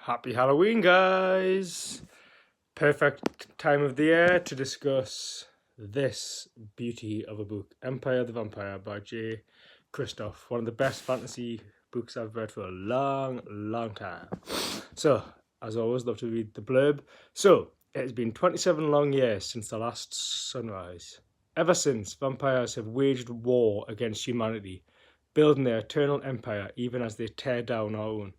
Happy Halloween, guys! Perfect time of the year to discuss this beauty of a book, Empire the Vampire by J. Christoph. One of the best fantasy books I've read for a long time. So, as always, love to read the blurb. So, it has been 27 long years since the last sunrise. Ever since, vampires have waged war against humanity, building their eternal empire even as they tear down our own.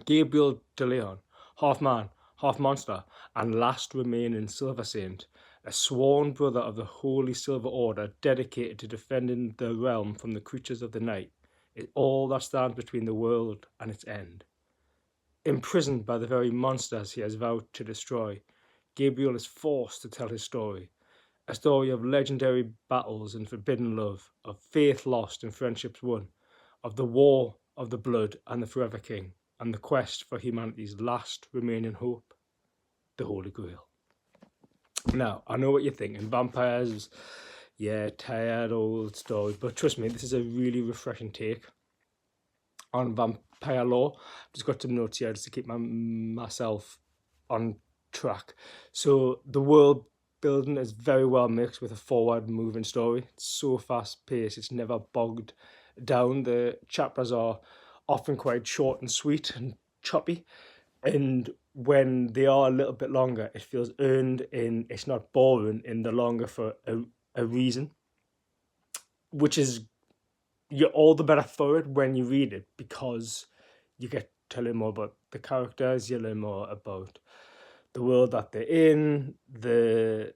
Gabriel de Leon, half man, half monster, and last remaining Silver Saint, a sworn brother of the Holy Silver Order dedicated to defending the realm from the creatures of the night, is all that stands between the world and its end. Imprisoned by the very monsters he has vowed to destroy, Gabriel is forced to tell his story, a story of legendary battles and forbidden love, of faith lost and friendships won, of the war of the blood and the forever king, and the quest for humanity's last remaining hope, the Holy Grail. Now, I know what you're thinking. Vampires, yeah, tired old story. But trust me, this is a really refreshing take on vampire lore. I've just got some notes here just to keep myself on track. So the world building is very well mixed with a forward moving story. It's so fast paced, it's never bogged down. The chapters are often quite short and sweet and choppy, and when they are a little bit longer, it feels earned in, it's not boring in the longer for a reason, which is, you're all the better for it when you read it, because you get to learn more about the characters, you learn more about the world that they're in, the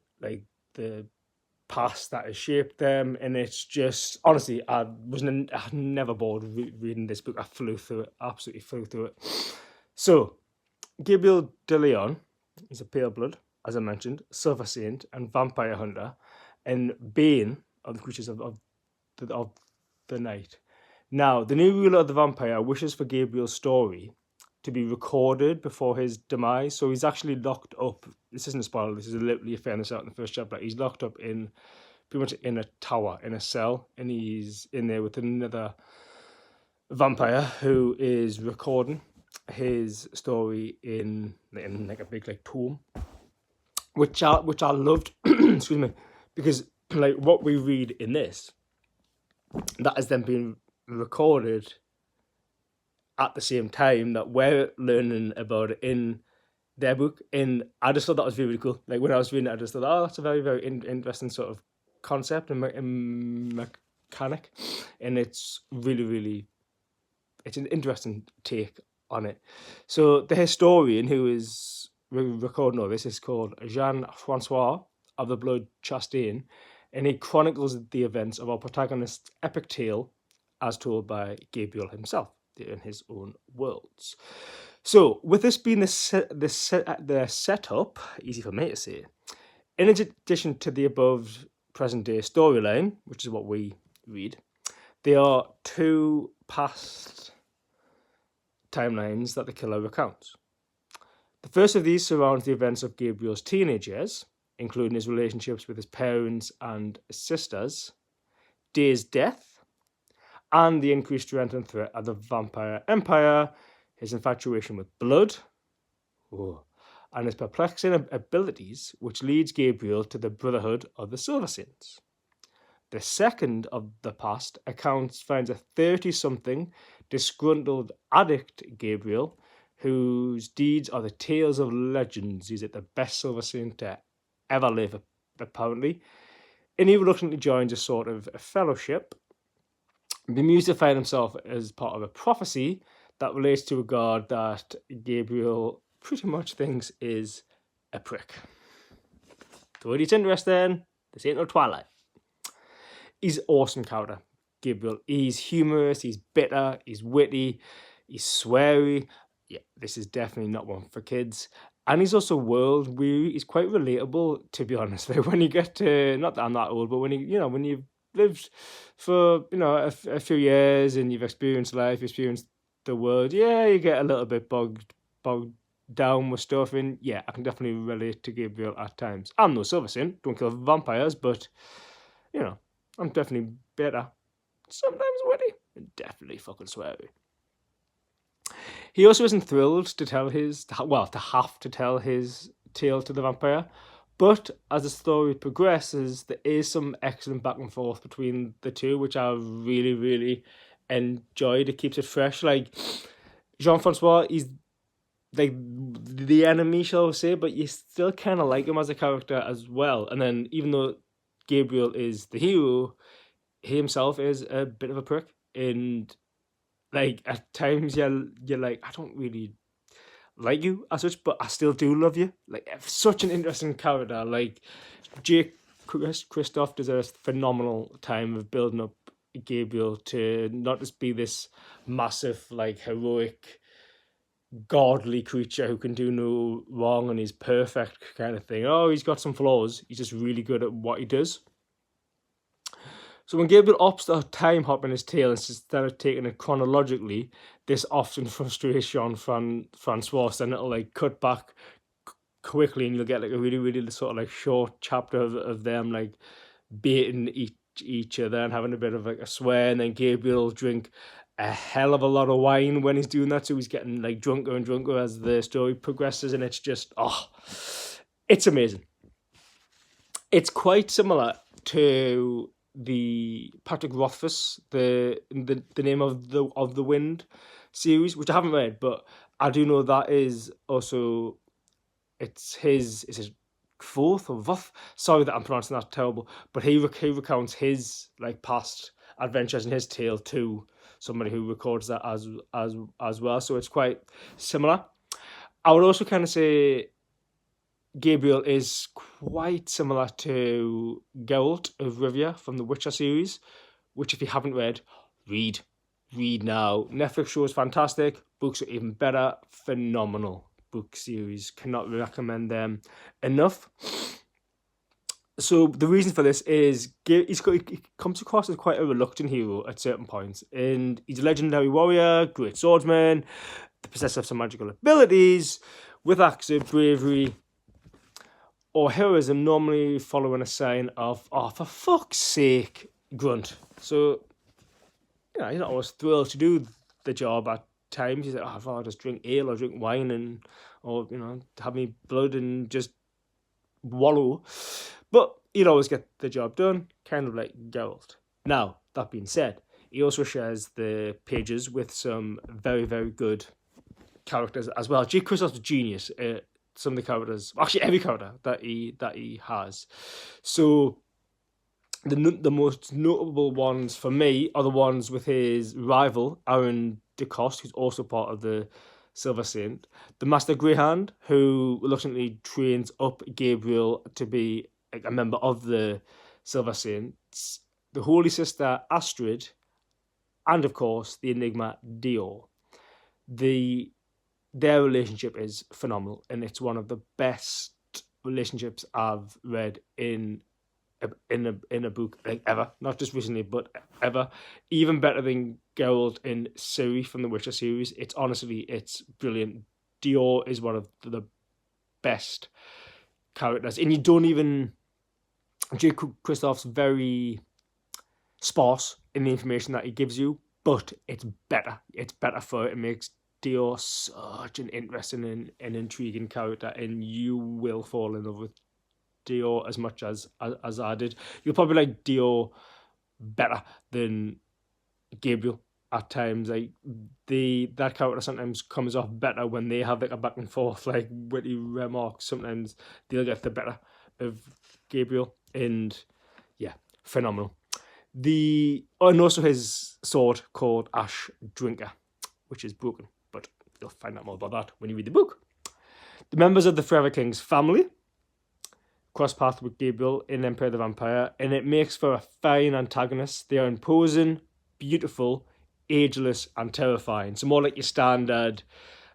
past that has shaped them, and it's just, honestly, I never bored reading this book. I flew through it, absolutely flew through it. So, Gabriel de Leon is a pale blood, as I mentioned, Silver Saint, and vampire hunter, and bane of the creatures of the night. Now, the new ruler of the vampire wishes for Gabriel's story to be recorded before his demise, so he's actually locked up. This isn't a spoiler, this is literally a fairness out in the first chapter. He's locked up in pretty much in a tower, in a cell, and he's in there with another vampire who is recording his story in like a big tome, which I loved. Excuse me, because like what we read in this, that has then been recorded at the same time that we're learning about it in their book. And I just thought that was really, really cool. Like when I was reading it, I just thought, oh, that's a very, very interesting sort of concept and mechanic. And it's really, really, it's an interesting take on it. So the historian who is recording all this is called Jean-Francois of the Blood Chastain, and he chronicles the events of our protagonist's epic tale as told by Gabriel himself in his own worlds. So, with this being the setup, easy for me to say, in addition to the above present-day storyline, which is what we read, there are two past timelines that the killer recounts. The first of these surrounds the events of Gabriel's teenage years, including his relationships with his parents and sisters, Day's death, and the increased strength and threat of the vampire empire, his infatuation with blood, and his perplexing abilities, which leads Gabriel to the Brotherhood of the Silver Saints. The second of the past accounts finds a 30-something disgruntled addict Gabriel, whose deeds are the tales of legends. He's the best Silver Saint to ever live, apparently, and he reluctantly joins a sort of a fellowship, bemused to find himself as part of a prophecy that relates to a god that Gabriel pretty much thinks is a prick. So it's interesting. This ain't no Twilight. He's an awesome character, Gabriel. He's humorous, he's bitter, he's witty, he's sweary. Yeah, this is definitely not one for kids. And he's also world weary. He's quite relatable, to be honest. Like when you get to, not that I'm that old, but when when you've lived for a few years and you've experienced life, experienced the world, yeah, you get a little bit bogged down with stuff, and yeah, I can definitely relate to Gabriel at times. I'm no Silver Saint, don't kill vampires, but I'm definitely better. Sometimes witty, and definitely fucking sweary. He also isn't thrilled to tell to have to tell his tale to the vampire. But as the story progresses, there is some excellent back and forth between the two, which I really, really enjoyed. It keeps it fresh. Like, Jean-Francois, he's like the enemy, shall we say, but you still kind of like him as a character as well. And then, even though Gabriel is the hero, he himself is a bit of a prick. And like, at times you're like, I don't really like you as such, but I still do love you. Like, such an interesting character. Like, Jake Christoph does a phenomenal time of building up Gabriel to not just be this massive, like, heroic, godly creature who can do no wrong and he's perfect kind of thing. Oh, he's got some flaws. He's just really good at what he does. So when Gabriel opts to time hop in his tale instead of taking it chronologically, this often frustrates Jean-Francois, and it'll like cut back quickly and you'll get like a really, really sort of like short chapter of them like baiting each other and having a bit of like a swear, and then Gabriel will drink a hell of a lot of wine when he's doing that, so he's getting like drunker and drunker as the story progresses, and it's just, it's amazing. It's quite similar to the Patrick Rothfuss, the Name of the Wind series, which I haven't read, but I do know that is also, it's his fourth or fifth. Sorry that I'm pronouncing that terrible, but he recounts his like past adventures in his tale to somebody who records that as well. So it's quite similar. I would also kind of say Gabriel is quite similar to Geralt of Rivia from the Witcher series, which if you haven't read, read now. Netflix show is fantastic. Books are even better. Phenomenal book series. Cannot recommend them enough. So the reason for this is he comes across as quite a reluctant hero at certain points, and he's a legendary warrior, great swordsman, the possessor of some magical abilities, with acts of bravery or heroism normally following a sign of, oh, for fuck's sake, grunt. So, you know, he's not always thrilled to do the job at times. He's like, oh, I'd rather just drink ale or drink wine or, you know, have me blood and just wallow. But he'd always get the job done, kind of like Geralt. Now, that being said, he also shares the pages with some very, very good characters as well. Jake Christoph's a genius. Some of the characters, actually every character that he has. So the most notable ones for me are the ones with his rival Aaron DeCoste, who's also part of the Silver Saint, the Master Greyhound, who reluctantly trains up Gabriel to be a member of the Silver Saints, the Holy Sister Astrid, and of course the Enigma Dior. Their relationship is phenomenal, and it's one of the best relationships I've read in a book like ever. Not just recently, but ever. Even better than Geralt and Ciri from the Witcher series. It's brilliant. Dior is one of the best characters, and you don't even. Jake Christoph's very sparse in the information that he gives you, but it's better. It's better for it. It makes Dior such an interesting and intriguing character, and you will fall in love with Dior as much as I did. You'll probably like Dior better than Gabriel at times. Like that character sometimes comes off better when they have like a back and forth, like witty remarks. Sometimes they'll get the better of Gabriel, and yeah, phenomenal. And also his sword called Ash Drinker, which is broken. But you'll find out more about that when you read the book. The members of the Forever King's family cross paths with Gabriel in Empire of the Vampire, and it makes for a fine antagonist. They are imposing, beautiful, ageless, and terrifying. So more like your standard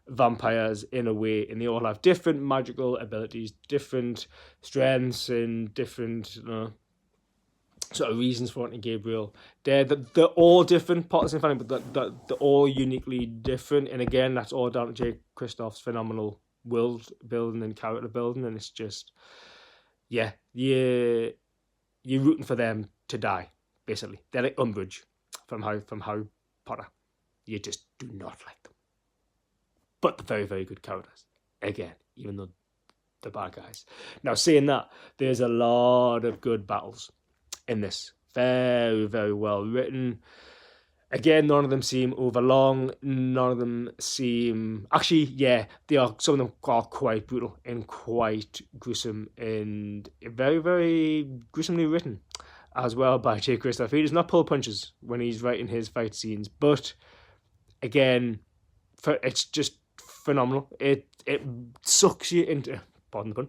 vampires in a way, and they all have different magical abilities, different strengths, and different sort of reasons for wanting Gabriel. They're all different parts of the family, but they're all uniquely different. And again, that's all down to Jake Christoph's phenomenal world building and character building, and it's just, yeah, you're rooting for them to die, basically. They're like Umbridge from Harry Potter. You just do not like them. but they're very, very good characters. Again, even though they're bad guys. Now, saying that, there's a lot of good battles in this. Very, very well written. Again, none of them seem overlong. None of them seem... Actually, yeah, they are. Some of them are quite brutal and quite gruesome and very, very gruesomely written as well by J. Kristoff. He does not pull punches when he's writing his fight scenes, but again, it's just phenomenal. It sucks you into, pardon the pun,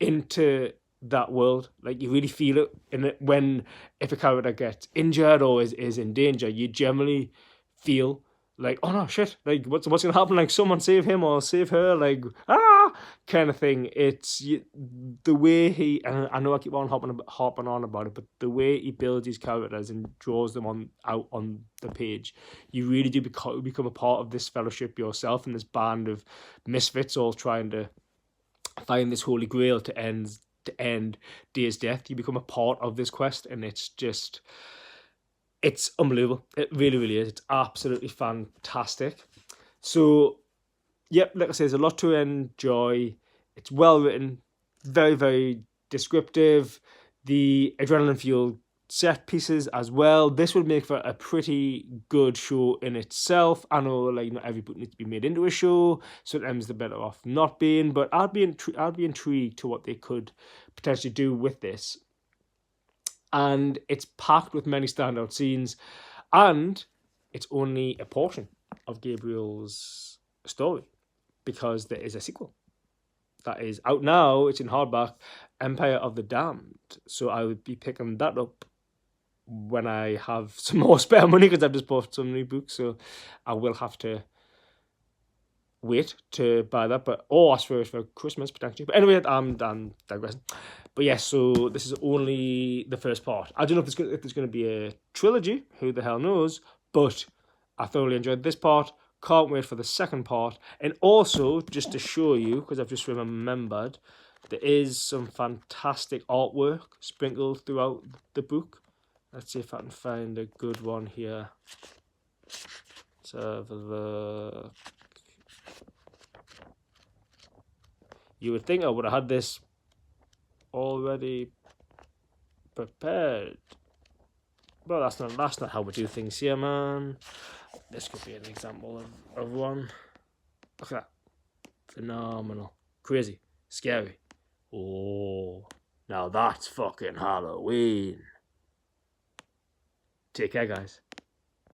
into that world. Like, you really feel it in it when, if a character gets injured or is in danger, you generally feel like, oh no, shit, like what's gonna happen? Like, someone save him or save her, like, kind of thing. It's the way he, and I know I keep on hopping on about it, but the way he builds his characters and draws them out on the page, you really do become a part of this fellowship yourself, and this band of misfits all trying to find this holy grail to end Day's death. You become a part of this quest, and it's unbelievable. It really, really is. It's absolutely fantastic. So, yep, like I say, there's a lot to enjoy. It's well written, very, very descriptive. The adrenaline-fueled set pieces as well. This would make for a pretty good show in itself. I know, like, not every book needs to be made into a show. Sometimes they're better off not being, but I'd be intrigued to what they could potentially do with this. And it's packed with many standout scenes, and it's only a portion of Gabriel's story, because there is a sequel that is out now. It's in hardback, Empire of the Damned. So I would be picking that up when I have some more spare money, because I've just bought some new books, so I will have to wait to buy that, or ask for it for Christmas potentially. But anyway, I'm digressing. But yes, so this is only the first part. I don't know if there's going to be a trilogy. Who the hell knows? But I thoroughly enjoyed this part. Can't wait for the second part. And also, just to show you, because I've just remembered, there is some fantastic artwork sprinkled throughout the book. Let's see if I can find a good one here. Let's have a look. You would think I would have had this already prepared, but that's not how we do things here, man. This could be an example of one. Look at that. Phenomenal. Crazy. Scary. Oh, now that's fucking Halloween. Take care, guys.